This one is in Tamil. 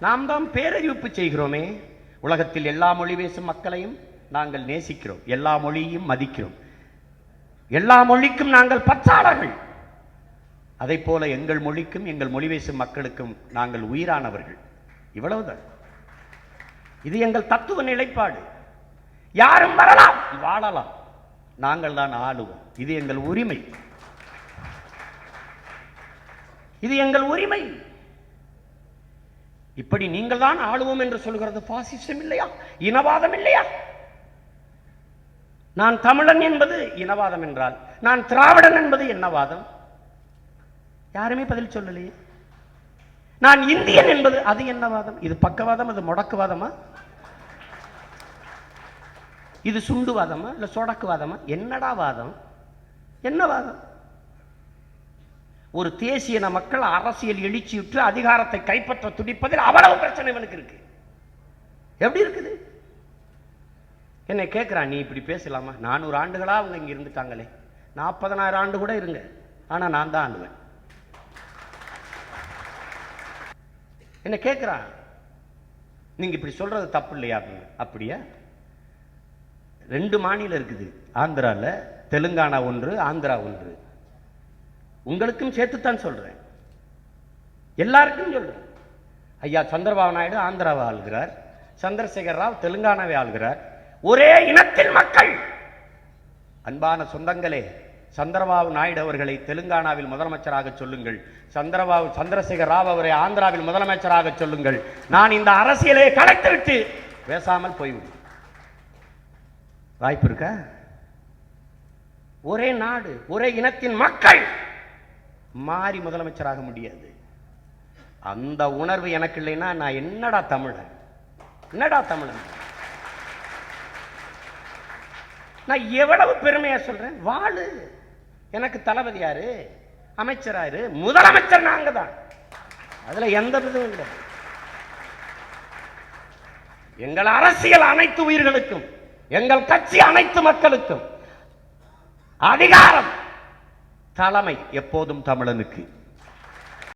நாம் தான் பேரறிவிப்பு செய்கிறோமே. உலகத்தில் எல்லா மொழி பேசும் மக்களையும் நாங்கள் நேசிக்கிறோம், எல்லா மொழியையும் மதிக்கிறோம், எல்லா மொழிக்கும் நாங்கள் பற்றாளர்கள். அதை போல எங்கள் மொழிக்கும் எங்கள் மொழி பேசும் மக்களுக்கும் நாங்கள் உயிரானவர்கள். இவ்வளவுதான். இது எங்கள் தத்துவ நிலைப்பாடு. யாரும் வரலாம், வாழலாம், நாங்கள் தான் ஆளுவோம். இது எங்கள் உரிமை, இது எங்கள் உரிமை. இப்படி நீங்கள் தான் ஆளுவோம் என்று சொல்கிறது பாசிசம் இல்லையா, இனவாதம் இல்லையா? நான் தமிழன் என்பது இனவாதம் என்றால் நான் திராவிடன் என்பது என்னவாதம்? யாருமே பதில் சொல்லலையே. நான் இந்தியன் என்பது அது என்னவாதம்? இது பக்கவாதம், அது முடக்குவாதமா? இது சுண்டுவாதமா இல்ல சொடக்குவாதமா? என்னடா வாதம்? என்ன வாதம்? ஒரு தேசிய மக்கள் அரசியல் எழுச்சியுற்று அதிகாரத்தை கைப்பற்ற துடிப்பதில் அவ்வளவு பிரச்சனை இவனுக்கு இருக்கு. எப்படி இருக்குது? என்னை கேட்கிறான், நீ இப்படி பேசலாமா? 400 ஆண்டுகளா அவங்க இங்க இருந்துட்டாங்களே, 40,000 ஆண்டு கூட இருங்க, ஆனா நான் தான் ஆளுவேன். என்ன கேட்கிறான், நீங்க இப்படி சொல்றது தப்பு இல்லையா அப்படின்னு. அப்படியா? 2 மாநிலம் இருக்குது, ஆந்திரால தெலுங்கானா ஒன்று, ஆந்திரா ஒன்று. உங்களுக்கும் சேர்த்துத்தான் சொல்றேன், எல்லாருக்கும் சொல்றேன். ஐயா சந்திரபாபு நாயுடு ஆந்திராவை ஆளுகிறார், சந்திரசேகர் ராவ் தெலுங்கானாவை ஆளுகிறார். ஒரே இனத்தின் மக்கள். அன்பான சொந்தங்களே, சந்திரபாபு நாயுடு அவர்களை தெலுங்கானாவில் முதலமைச்சராக சொல்லுங்கள், சந்திரசேகர் ராவ் அவரை ஆந்திராவில் முதலமைச்சராக சொல்லுங்கள். நான் இந்த அரசியலை கலைத்துவிட்டு பேசாமல் போய்விடும். வாய்ப்பு இருக்கா? ஒரே நாடு, ஒரே இனத்தின் மக்கள் மாறி முதலமைச்சராக முடியாது. அந்த உணர்வு எனக்கு இல்லைன்னா நான் என்னடா தமிழன்? என்னடா தமிழன்? நான் எவ்வளவு பெருமையா சொல்றேன். வாழு. எனக்கு தளபதி யாரு? அமைச்சராரு? முதலமைச்சர் நாங்க தான். அதுல எந்த விதமும் இல்லை. எங்கள் அரசியல் அனைத்து உயிர்களுக்கும், எங்கள் கட்சி அனைத்து மக்களுக்கும். அதிகாரம், தலைமை எப்போதும் தமிழனுக்கு.